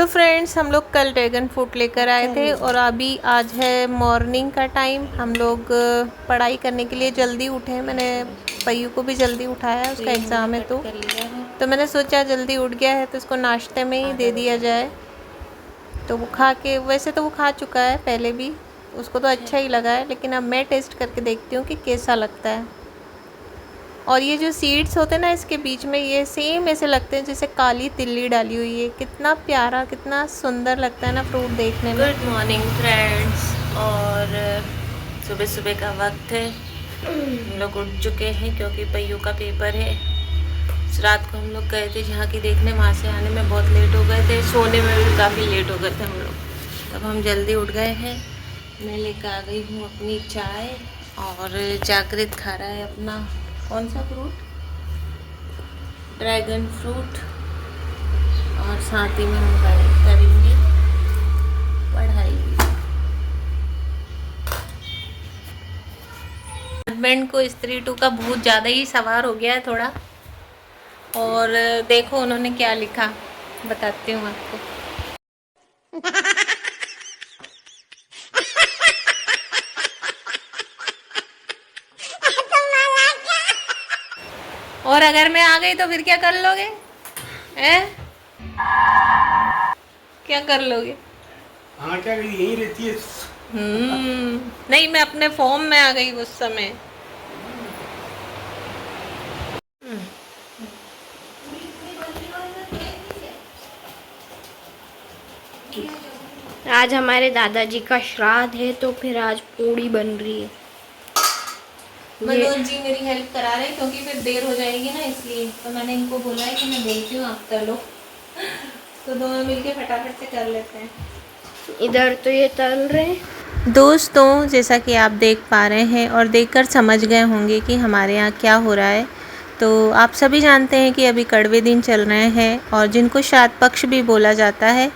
तो फ्रेंड्स हम लोग कल ड्रैगन फ्रूट लेकर आए थे और अभी आज है मॉर्निंग का टाइम। हम लोग पढ़ाई करने के लिए जल्दी उठे हैं। मैंने पय्यू को भी जल्दी उठाया, उसका एग्ज़ाम है तो मैंने सोचा जल्दी उठ गया है तो उसको नाश्ते में ही दे दिया जाए। तो वो खा के, वैसे तो वो खा चुका है पहले भी, उसको तो अच्छा ही लगा है, लेकिन अब मैं टेस्ट करके देखती हूँ कि कैसा लगता है। और ये जो सीड्स होते हैं ना इसके बीच में, ये सेम ऐसे लगते हैं जैसे काली तिल्ली डाली हुई है। कितना प्यारा, कितना सुंदर लगता है ना फ्रूट देखने में। गुड मॉर्निंग फ्रेंड्स, और सुबह सुबह का वक्त है। हम लोग उठ चुके हैं क्योंकि पय्यू का पेपर है। रात को हम लोग गए थे झांकी देखने, वहाँ से आने में बहुत लेट हो गए थे, सोने में भी काफ़ी लेट हो गए थे हम लोग। तब हम जल्दी उठ गए हैं। मैं लेकर आ गई हूँ अपनी चाय, और जागृत खा रहा है अपना कौन सा फ्रूट, ड्रैगन फ्रूट। और साथ ही में हम करेंगे पढ़ाई। हस्बैंड को स्त्री टू का भूत ज़्यादा ही सवार हो गया है थोड़ा। और देखो उन्होंने क्या लिखा, बताती हूँ आपको। और अगर मैं आ गई तो फिर क्या कर लोगे? क्या कर लोगे? हाँ, क्या यहीं रहती है? नहीं, मैं अपने फॉर्म में आ गई उस समय। आज हमारे दादाजी का श्राद्ध है तो फिर आज पूड़ी बन रही है। मनोज जी मेरी हेल्प करा रहे हैं क्योंकि फिर देर हो जाएगी ना, इसलिए तो मैंने इनको बोला है कि मैं बोलती हूँ आप कर लो, तो दोनों मिलके फटाफट से कर लेते हैं। इधर तो ये तल रहे हैं। दोस्तों, जैसा कि आप देख पा रहे हैं और देखकर समझ गए होंगे कि हमारे यहाँ क्या हो रहा है, तो आप सभी जानते हैं कि अभी कड़वे दिन चल रहे हैं और जिनको श्राद्ध पक्ष भी बोला जाता है।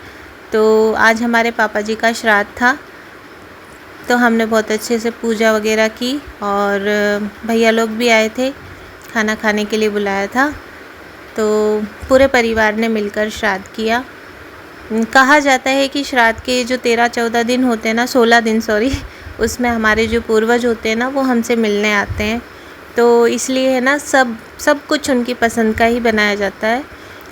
तो आज हमारे पापा जी का श्राद्ध था, तो हमने बहुत अच्छे से पूजा वगैरह की, और भैया लोग भी आए थे, खाना खाने के लिए बुलाया था। तो पूरे परिवार ने मिलकर श्राद्ध किया। कहा जाता है कि श्राद्ध के जो 13-14 दिन होते हैं ना, 16 दिन सॉरी, उसमें हमारे जो पूर्वज होते हैं ना वो हमसे मिलने आते हैं। तो इसलिए है ना, सब कुछ उनकी पसंद का ही बनाया जाता है,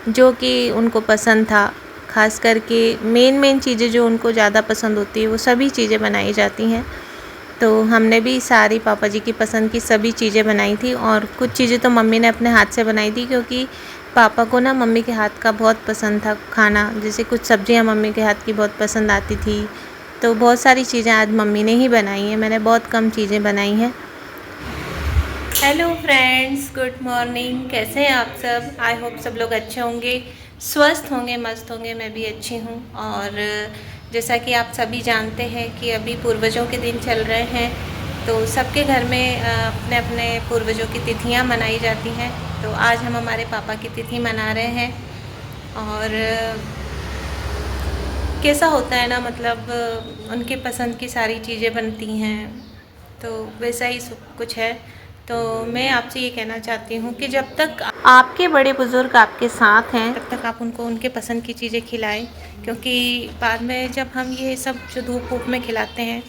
जो कि उनको पसंद था। ख़ास करके मेन चीज़ें जो उनको ज़्यादा पसंद होती है वो सभी चीज़ें बनाई जाती हैं। तो हमने भी सारी पापा जी की पसंद की सभी चीज़ें बनाई थी, और कुछ चीज़ें तो मम्मी ने अपने हाथ से बनाई थी, क्योंकि पापा को ना मम्मी के हाथ का बहुत पसंद था खाना। जैसे कुछ सब्जियां मम्मी के हाथ की बहुत पसंद आती थी, तो बहुत सारी चीज़ें आज मम्मी ने ही बनाई हैं, मैंने बहुत कम चीज़ें बनाई हैं। Hello friends, good morning. कैसे हैं आप सब? आई होप सब लोग अच्छे होंगे, स्वस्थ होंगे, मस्त होंगे। मैं भी अच्छी हूँ। और जैसा कि आप सभी जानते हैं कि अभी पूर्वजों के दिन चल रहे हैं, तो सबके घर में अपने अपने पूर्वजों की तिथियाँ मनाई जाती हैं। तो आज हम हमारे पापा की तिथि मना रहे हैं। और कैसा होता है ना, मतलब उनके पसंद की सारी चीज़ें बनती हैं, तो वैसा ही सब कुछ है। तो मैं आपसे ये कहना चाहती हूँ कि जब तक आपके बड़े बुज़ुर्ग आपके साथ हैं, तब तक आप उनको उनके पसंद की चीज़ें खिलाएं, क्योंकि बाद में जब हम ये सब जो धूप वूप में खिलाते हैं,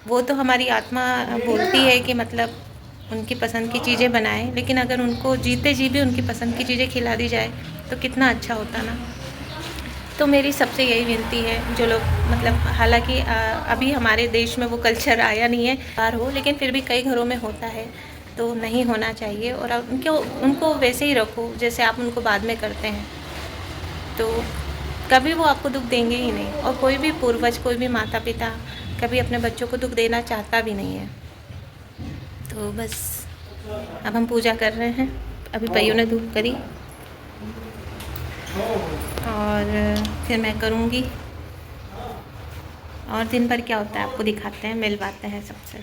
वो तो हमारी आत्मा बोलती है कि मतलब उनकी पसंद की चीज़ें बनाएं, लेकिन अगर उनको जीते जी भी उनकी पसंद की चीज़ें खिला दी जाए तो कितना अच्छा होता ना। तो मेरी सबसे यही विनती है, जो लोग मतलब, हालांकि अभी हमारे देश में वो कल्चर आया नहीं है बाहर हो, लेकिन फिर भी कई घरों में होता है, तो नहीं होना चाहिए। और आप उनको वैसे ही रखो जैसे आप उनको बाद में करते हैं, तो कभी वो आपको दुख देंगे ही नहीं। और कोई भी पूर्वज, कोई भी माता पिता कभी अपने बच्चों को दुख देना चाहता भी नहीं है। तो बस अब हम पूजा कर रहे हैं। अभी पय्यू ने धूप करी और फिर मैं करूँगी, और दिन भर क्या होता है आपको दिखाते हैं, मिलवाते हैं सबसे।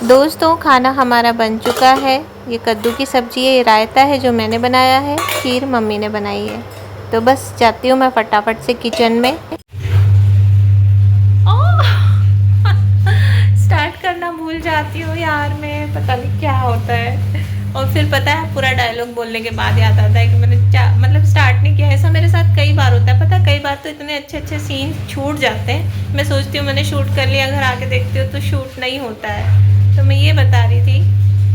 दोस्तों खाना हमारा बन चुका है। ये कद्दू की सब्ज़ी है, ये रायता है जो मैंने बनाया है, खीर मम्मी ने बनाई है। तो बस जाती हूँ मैं फटाफट से किचन में। स्टार्ट करना भूल जाती हूँ यार मैं, पता नहीं क्या होता है। और फिर पता है पूरा डायलॉग बोलने के बाद याद आता है कि मैंने मतलब स्टार्ट नहीं किया। ऐसा मेरे साथ कई बार होता है, पता है कई बार तो इतने अच्छे अच्छे सीन छूट जाते हैं। मैं सोचती हूँ मैंने शूट कर लिया, घर आके देखती हूँ तो शूट नहीं होता है। तो मैं ये बता रही थी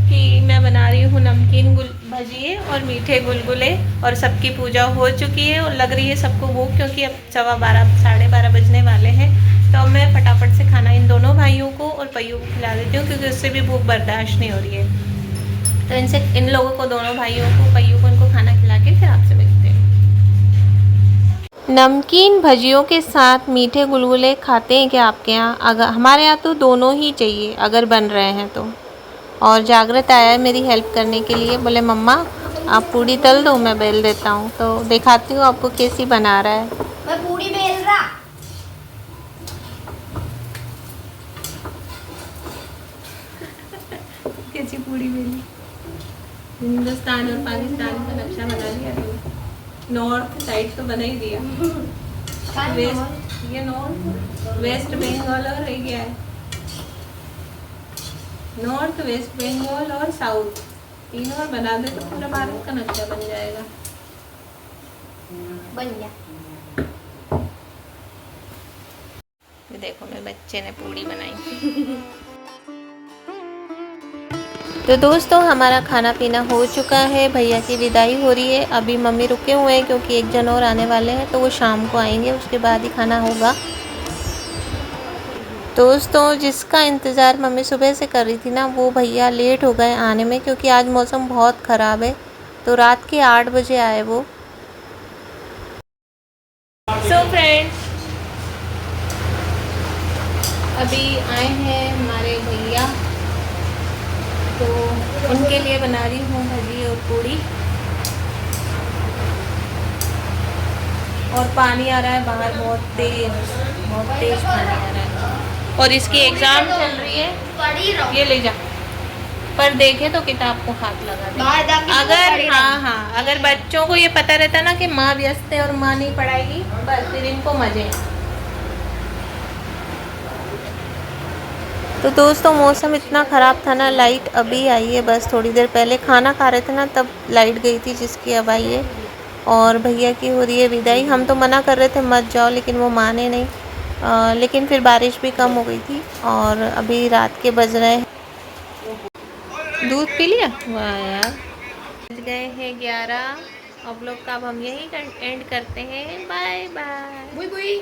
कि मैं बना रही हूँ नमकीन भजिए और मीठे गुलगुले, और सबकी पूजा हो चुकी है और लग रही है सबको भूख, क्योंकि अब 12:15 12:30 बजने वाले हैं। तो अब मैं फटाफट से खाना इन दोनों भाइयों को और पय्यू को खिला देती हूँ, क्योंकि उससे भी भूख बर्दाश्त नहीं हो रही है। तो इन लोगों को, दोनों भाइयों को, पय्यू को, इनको खाना खिला के फिर आपसे मिलते हैं। नमकीन भजियों के साथ मीठे गुलगुले खाते हैं क्या आपके यहाँ? अगर हमारे यहाँ तो दोनों ही चाहिए अगर बन रहे हैं तो। और जागृत आया है मेरी हेल्प करने के लिए, बोले मम्मा आप पूड़ी तल दो, मैं बेल देता हूँ। तो दिखाती हूँ आपको कैसी बना रहा है। मैं पूरी बेल रहा। कैसी पूड़ी बेली? हिंदुस्तान और पाकिस्तान का नक्शा बना दिया। नॉर्थ साइड तो बना ही दिया। वेस्ट, ये नॉर्थ, वेस्ट बंगाल और रह गया है। नॉर्थ, वेस्ट बंगाल और साउथ, तीनों और बना दे तो पूरा भारत का नक्शा बन जाएगा। बन गया। देखो मेरे बच्चे ने पूड़ी बनाई। तो दोस्तों हमारा खाना पीना हो चुका है, भैया की विदाई हो रही है। अभी मम्मी रुके हुए हैं क्योंकि एक जन और आने वाले हैं, तो वो शाम को आएंगे, उसके बाद ही खाना होगा। दोस्तों जिसका इंतज़ार मम्मी सुबह से कर रही थी ना, वो भैया लेट हो गए आने में, क्योंकि आज मौसम बहुत ख़राब है। तो रात के 8 बजे आए वो। सो फ्रेंड्स अभी आए हैं हमारे भैया, तो उनके लिए बना रही हूँ भजी और पूड़ी। और पानी आ रहा है बाहर, बहुत तेज पानी आ रहा है। और इसकी एग्ज़ाम चल रही है, ये ले जा। पर देखे तो किताब को हाथ लगा दे। अगर हाँ अगर बच्चों को ये पता रहता ना कि माँ व्यस्त है और माँ नहीं पढ़ाएगी, बस फिर इनको मजे हैं। तो दोस्तों मौसम इतना ख़राब था ना, लाइट अभी आई है, बस थोड़ी देर पहले खाना खा रहे थे ना तब लाइट गई थी, जिसकी अब आई है। और भैया की हो रही है विदाई। हम तो मना कर रहे थे मत जाओ, लेकिन वो माने नहीं। लेकिन फिर बारिश भी कम हो गई थी और अभी रात के बज रहे हैं। दूध पी लिया? वाह यार। बज गए हैं 11। अब लोग का अब हम यही एंड करते हैं। Bye bye. बुई बुई।